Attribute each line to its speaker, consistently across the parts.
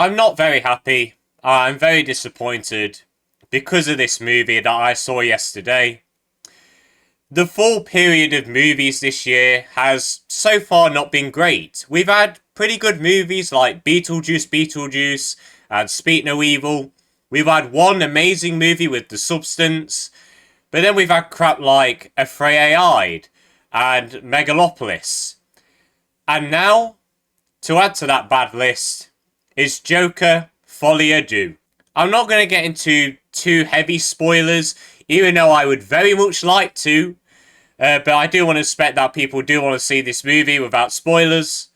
Speaker 1: I'm not very happy. I'm very disappointed because of this movie that I saw yesterday. The full period of movies this year has so far not been great. We've had pretty good movies like Beetlejuice, and Speak No Evil. We've had one amazing movie with The Substance, but then we've had crap like A Frey-Eyed and Megalopolis. And now, to add to that bad list, is Joker, Folie, Deux. I'm not going to get into too heavy spoilers, even though I would very much like to. But I do want to expect that people do want to see this movie without spoilers.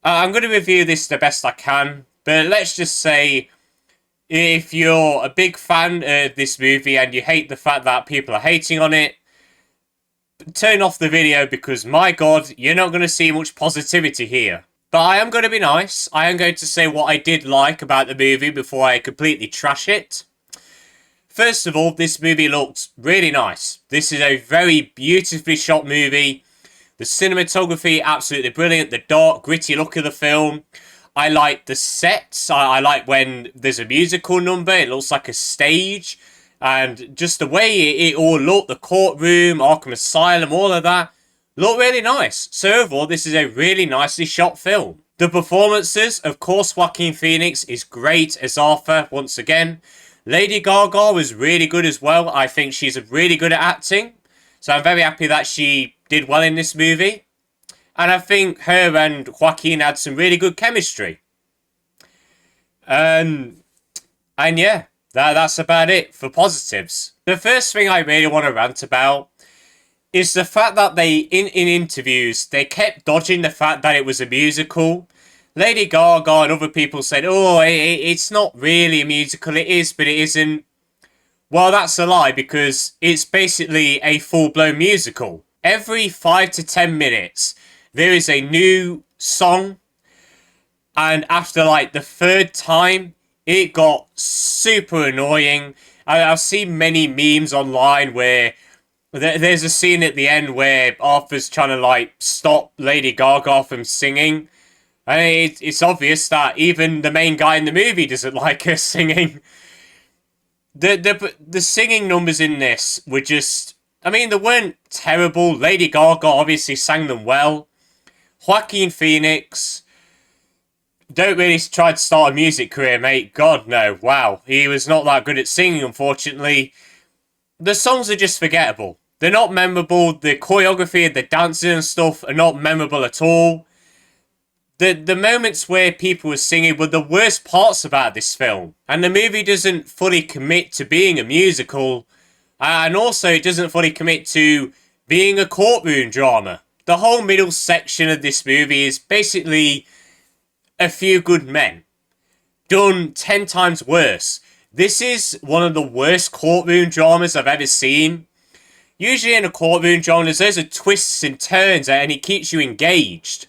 Speaker 1: I'm going to review this the best I can. But let's just say, if you're a big fan of this movie and you hate the fact that people are hating on it, turn off the video because, my God, you're not going to see much positivity here. But I am going to be nice. I am going to say what I did like about the movie before I completely trash it. First of all, this movie looked really nice. This is a very beautifully shot movie. The cinematography, absolutely brilliant. The dark, gritty look of the film. I like the sets. I like when there's a musical number. It looks like a stage. And just the way it all looked, the courtroom, Arkham Asylum, all of that, looked really nice. So overall, this is a really nicely shot film. The performances, of course, Joaquin Phoenix is great as Arthur, once again. Lady Gaga was really good as well. I think she's really good at acting. So I'm very happy that she did well in this movie. And I think her and Joaquin had some really good chemistry. And yeah, that's about it for positives. The first thing I really want to rant about is the fact that they, in interviews, they kept dodging the fact that it was a musical. Lady Gaga and other people said, oh, it's not really a musical, it is, but it isn't. Well, that's a lie, because it's basically a full-blown musical. Every 5 to 10 minutes, there is a new song, and after, like, the third time, it got super annoying. I've seen many memes online where there's a scene at the end where Arthur's trying to, like, stop Lady Gaga from singing. And it's obvious that even the main guy in the movie doesn't like her singing. The singing numbers in this were just... I mean, they weren't terrible. Lady Gaga obviously sang them well. Joaquin Phoenix... Don't really try to start a music career, mate. God, no. Wow. He was not that good at singing, unfortunately. The songs are just forgettable. They're not memorable. The choreography and the dancing and stuff are not memorable at all. The moments where people were singing were the worst parts about this film. And the movie doesn't fully commit to being a musical. And also it doesn't fully commit to being a courtroom drama. The whole middle section of this movie is basically A Few Good Men, done 10 times worse. This is one of the worst courtroom dramas I've ever seen. Usually in a courtroom drama, there's a twists and turns and it keeps you engaged.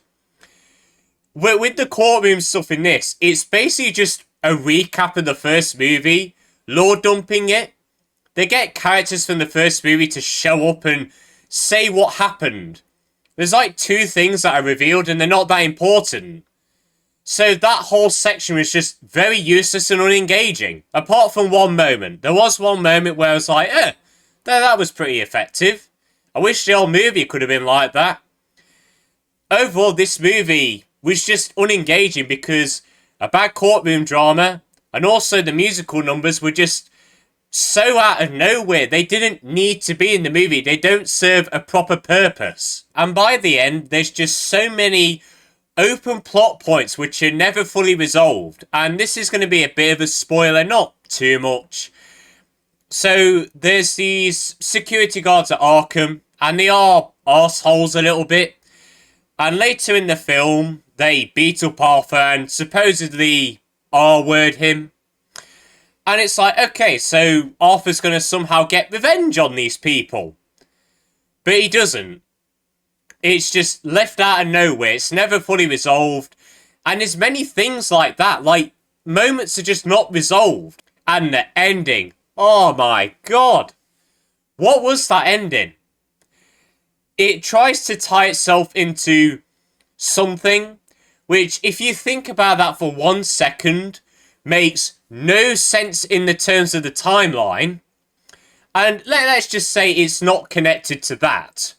Speaker 1: With the courtroom stuff in this, it's basically just a recap of the first movie, lore dumping it. They get characters from the first movie to show up and say what happened. There's like 2 things that are revealed and they're not that important. So that whole section was just very useless and unengaging. Apart from one moment. There was one moment where I was like, that was pretty effective. I wish the whole movie could have been like that. Overall, this movie was just unengaging because a bad courtroom drama and also the musical numbers were just so out of nowhere. They didn't need to be in the movie. They don't serve a proper purpose. And by the end, there's just so many open plot points which are never fully resolved. And this is going to be a bit of a spoiler, not too much. So there's these security guards at Arkham, and they are arseholes a little bit. And later in the film, they beat up Arthur and supposedly R-word him. And it's like, okay, so Arthur's going to somehow get revenge on these people. But he doesn't. It's just left out of nowhere. It's never fully resolved. And there's many things like that. Like, moments are just not resolved. And the ending. Oh my God. What was that ending? It tries to tie itself into something which, if you think about that for 1 second, makes no sense in the terms of the timeline. And let's just say it's not connected to that.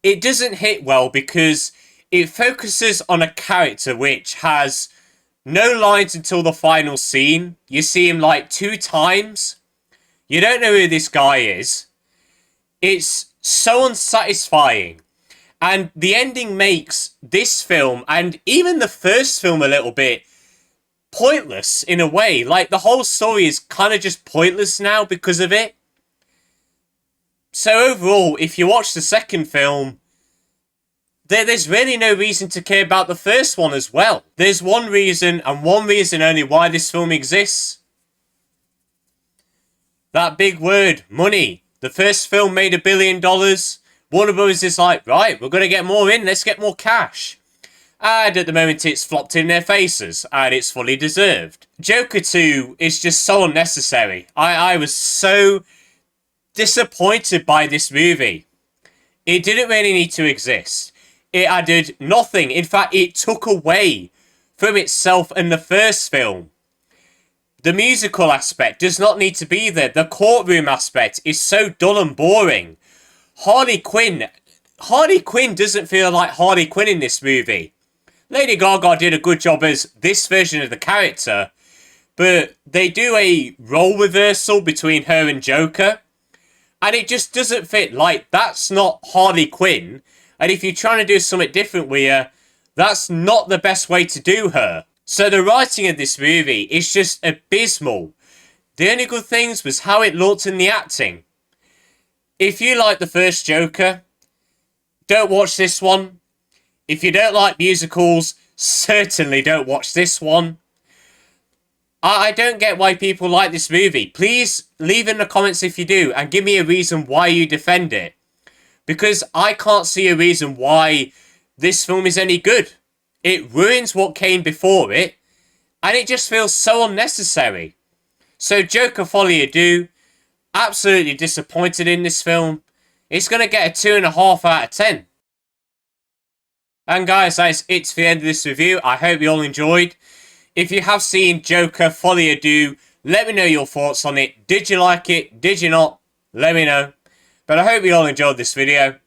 Speaker 1: It doesn't hit well because it focuses on a character which has no lines until the final scene. You see him like 2 times. You don't know who this guy is. It's so unsatisfying. And the ending makes this film, and even the first film a little bit, pointless in a way. Like, the whole story is kind of just pointless now because of it. So overall, if you watch the second film, there's really no reason to care about the first one as well. There's one reason, and one reason only, why this film exists. That big word, money. The first film made $1 billion. Warner Bros. Is like, right, we're going to get more in, let's get more cash. And at the moment it's flopped in their faces, and it's fully deserved. Joker 2 is just so unnecessary. I was so disappointed by this movie. It didn't really need to exist. It added nothing. In fact, it took away from itself in the first film. The musical aspect does not need to be there. The courtroom aspect is so dull and boring. Harley Quinn doesn't feel like Harley Quinn in this movie. Lady Gaga did a good job as this version of the character, but they do a role reversal between her and Joker, and it just doesn't fit. Like, that's not Harley Quinn, and if you're trying to do something different with her, that's not the best way to do her. So the writing of this movie is just abysmal. The only good things was how it looked and the acting. If you like the first Joker, don't watch this one. If you don't like musicals, certainly don't watch this one. I don't get why people like this movie. Please leave in the comments if you do, and give me a reason why you defend it. Because I can't see a reason why this film is any good. It ruins what came before it, and it just feels so unnecessary. So Joker Folie Deux, absolutely disappointed in this film. It's going to get a 2.5 out of 10. And guys, that's it for the end of this review. I hope you all enjoyed. If you have seen Joker Folie Deux, let me know your thoughts on it. Did you like it? Did you not? Let me know. But I hope you all enjoyed this video.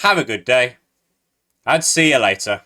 Speaker 1: Have a good day. And see you later.